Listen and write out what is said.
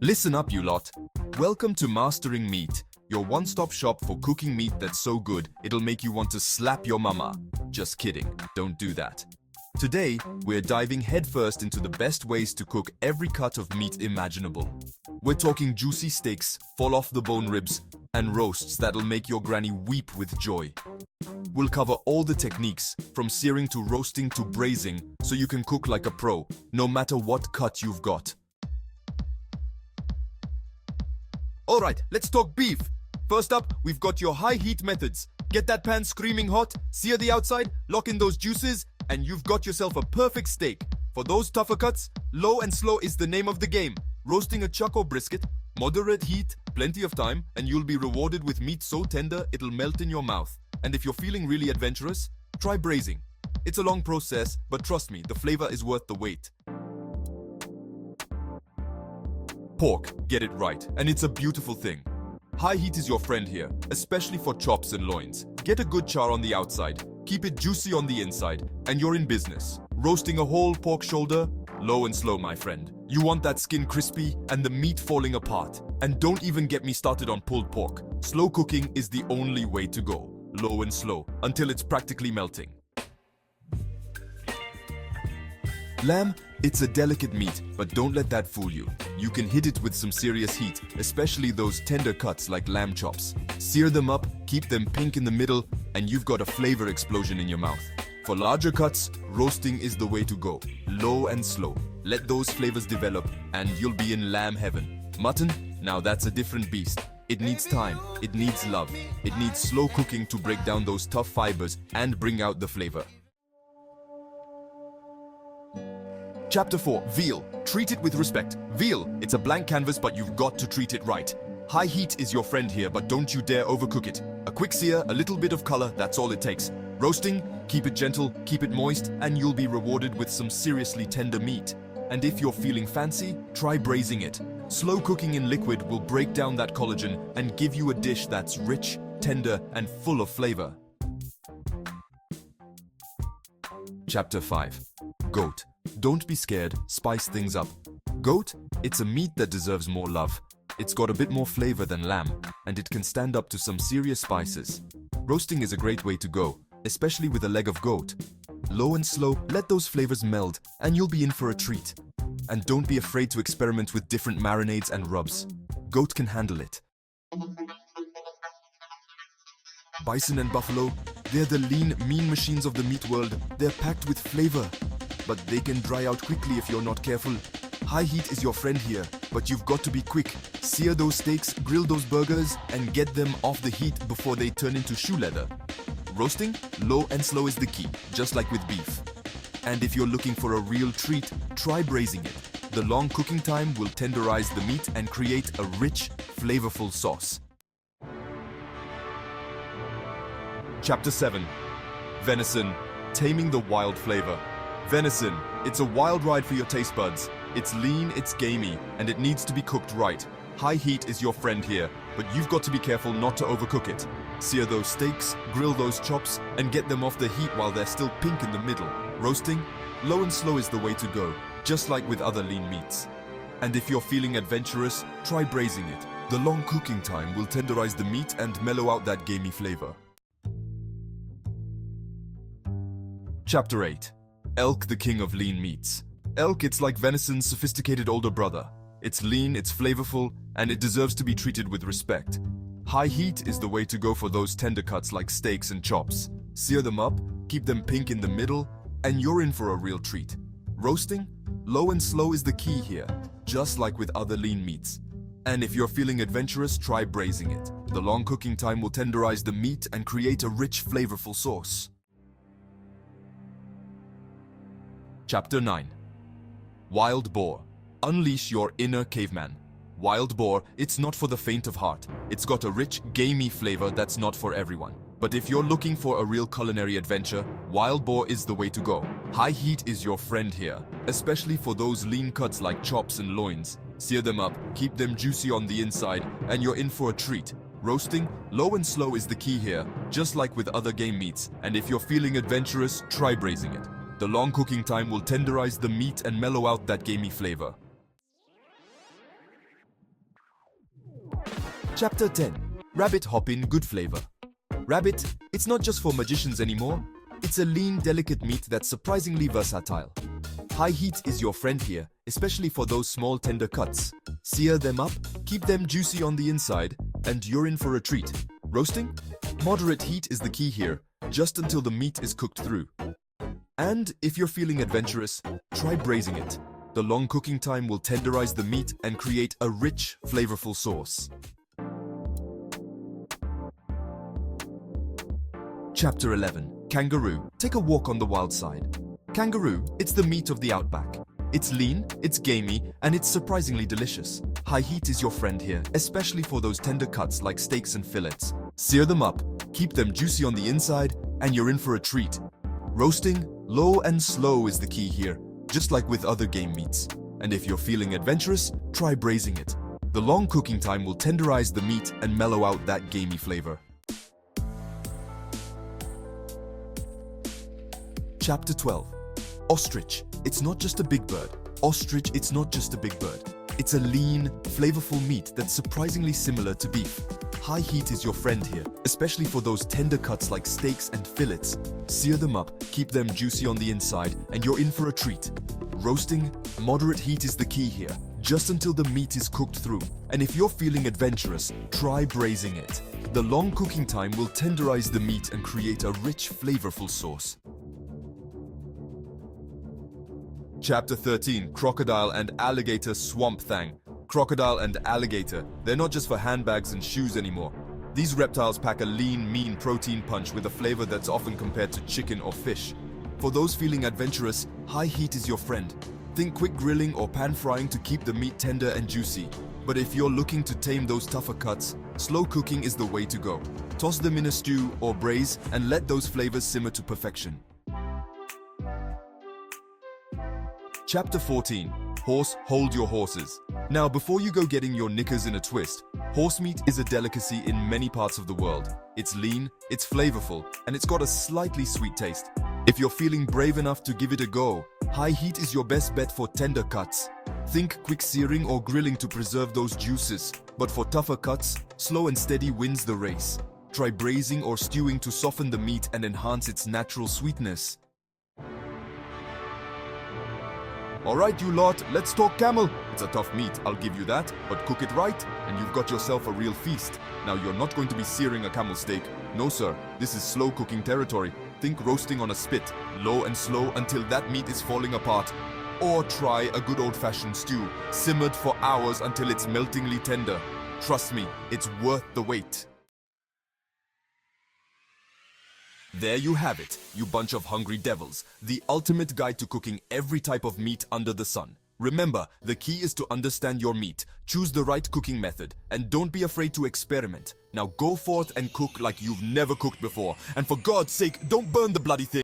Listen up, you lot. Welcome to Mastering Meat, your one-stop shop for cooking meat that's so good it'll make you want to slap your mama. Just kidding, don't do that. Today, we're diving headfirst into the best ways to cook every cut of meat imaginable. We're talking juicy steaks, fall-off-the-bone ribs, and roasts that'll make your granny weep with joy. We'll cover all the techniques, from searing to roasting to braising, so you can cook like a pro, no matter what cut you've got. Alright, let's talk beef. First up, we've got your high heat methods. Get that pan screaming hot, sear the outside, lock in those juices, and you've got yourself a perfect steak. For those tougher cuts, low and slow is the name of the game. Roasting a chuck or brisket, moderate heat, plenty of time, and you'll be rewarded with meat so tender it'll melt in your mouth. And if you're feeling really adventurous, try braising. It's a long process, but trust me, the flavor is worth the wait. Pork, get it right, and it's a beautiful thing. High heat is your friend here, especially for chops and loins. Get a good char on the outside, keep it juicy on the inside, and you're in business. Roasting a whole pork shoulder, low and slow, my friend. You want that skin crispy and the meat falling apart. And don't even get me started on pulled pork. Slow cooking is the only way to go. Low and slow, until it's practically melting. Lamb, it's a delicate meat, but don't let that fool you. You can hit it with some serious heat, especially those tender cuts like lamb chops. Sear them up, keep them pink in the middle, and you've got a flavor explosion in your mouth. For larger cuts, roasting is the way to go. Low and slow. Let those flavors develop, and you'll be in lamb heaven. Mutton? Now that's a different beast. It needs time, it needs love, it needs slow cooking to break down those tough fibers and bring out the flavor. Chapter 4. Veal. Treat it with respect. Veal, it's a blank canvas, but you've got to treat it right. High heat is your friend here, but don't you dare overcook it. A quick sear, a little bit of color, that's all it takes. Roasting, keep it gentle, keep it moist, and you'll be rewarded with some seriously tender meat. And if you're feeling fancy, try braising it. Slow cooking in liquid will break down that collagen and give you a dish that's rich, tender, and full of flavor. Chapter 5. Goat. Don't be scared, spice things up. Goat, it's a meat that deserves more love. It's got a bit more flavor than lamb, and it can stand up to some serious spices. Roasting is a great way to go, especially with a leg of goat. Low and slow, let those flavors meld, and you'll be in for a treat. And don't be afraid to experiment with different marinades and rubs. Goat can handle it. Bison and buffalo, they're the lean, mean machines of the meat world. They're packed with flavor, but they can dry out quickly if you're not careful. High heat is your friend here, but you've got to be quick. Sear those steaks, grill those burgers, and get them off the heat before they turn into shoe leather. Roasting, low and slow is the key, just like with beef. And if you're looking for a real treat, try braising it. The long cooking time will tenderize the meat and create a rich, flavorful sauce. Chapter 7. Venison. Taming the wild flavor. Venison. It's a wild ride for your taste buds. It's lean, it's gamey, and it needs to be cooked right. High heat is your friend here, but you've got to be careful not to overcook it. Sear those steaks, grill those chops, and get them off the heat while they're still pink in the middle. Roasting, low and slow is the way to go, just like with other lean meats. And if you're feeling adventurous, try braising it. The long cooking time will tenderize the meat and mellow out that gamey flavor. Chapter 8. Elk, the king of lean meats. Elk, it's like venison's sophisticated older brother. It's lean, it's flavorful, and it deserves to be treated with respect. High heat is the way to go for those tender cuts like steaks and chops. Sear them up, keep them pink in the middle, and you're in for a real treat. Roasting, low and slow is the key here, just like with other lean meats. And if you're feeling adventurous, try braising it. The long cooking time will tenderize the meat and create a rich, flavorful sauce. Chapter 9. Wild boar. Unleash your inner caveman. Wild boar, it's not for the faint of heart. It's got a rich, gamey flavor that's not for everyone. But if you're looking for a real culinary adventure, wild boar is the way to go. High heat is your friend here, especially for those lean cuts like chops and loins. Sear them up, keep them juicy on the inside, and you're in for a treat. Roasting, low and slow is the key here, just like with other game meats. And if you're feeling adventurous, try braising it. The long cooking time will tenderize the meat and mellow out that gamey flavor. Chapter 10. Rabbit Hoppin' Good Flavor. Rabbit, it's not just for magicians anymore. It's a lean, delicate meat that's surprisingly versatile. High heat is your friend here, especially for those small tender cuts. Sear them up, keep them juicy on the inside, and you're in for a treat. Roasting? Moderate heat is the key here, just until the meat is cooked through. And if you're feeling adventurous, try braising it. The long cooking time will tenderize the meat and create a rich, flavorful sauce. Chapter 11. Kangaroo. Take a walk on the wild side. Kangaroo, it's the meat of the outback. It's lean, it's gamey, and it's surprisingly delicious. High heat is your friend here, especially for those tender cuts like steaks and fillets. Sear them up, keep them juicy on the inside, and you're in for a treat. Roasting, low and slow is the key here, just like with other game meats. And if you're feeling adventurous, try braising it. The long cooking time will tenderize the meat and mellow out that gamey flavor. Chapter 12. Ostrich. It's not just a big bird. Ostrich, it's not just a big bird. It's a lean, flavorful meat that's surprisingly similar to beef. High heat is your friend here, especially for those tender cuts like steaks and fillets. Sear them up, keep them juicy on the inside, and you're in for a treat. Roasting, moderate heat is the key here, just until the meat is cooked through. And if you're feeling adventurous, try braising it. The long cooking time will tenderize the meat and create a rich, flavorful sauce. Chapter 13. Crocodile and Alligator Swamp Thang. Crocodile and alligator, they're not just for handbags and shoes anymore. These reptiles pack a lean, mean protein punch with a flavor that's often compared to chicken or fish. For those feeling adventurous, high heat is your friend. Think quick grilling or pan frying to keep the meat tender and juicy. But if you're looking to tame those tougher cuts, slow cooking is the way to go. Toss them in a stew or braise and let those flavors simmer to perfection. Chapter 14. Horse, hold your horses. Now, before you go getting your knickers in a twist, horse meat is a delicacy in many parts of the world. It's lean, it's flavorful, and it's got a slightly sweet taste. If you're feeling brave enough to give it a go, high heat is your best bet for tender cuts. Think quick searing or grilling to preserve those juices, but for tougher cuts, slow and steady wins the race. Try braising or stewing to soften the meat and enhance its natural sweetness. Alright you lot, let's talk camel. It's a tough meat, I'll give you that, but cook it right and you've got yourself a real feast. Now you're not going to be searing a camel steak. No sir, this is slow cooking territory. Think roasting on a spit, low and slow until that meat is falling apart. Or try a good old-fashioned stew, simmered for hours until it's meltingly tender. Trust me, it's worth the wait. There you have it, you bunch of hungry devils. The ultimate guide to cooking every type of meat under the sun. Remember, the key is to understand your meat, choose the right cooking method, and don't be afraid to experiment. Now go forth and cook like you've never cooked before. And for God's sake, don't burn the bloody thing.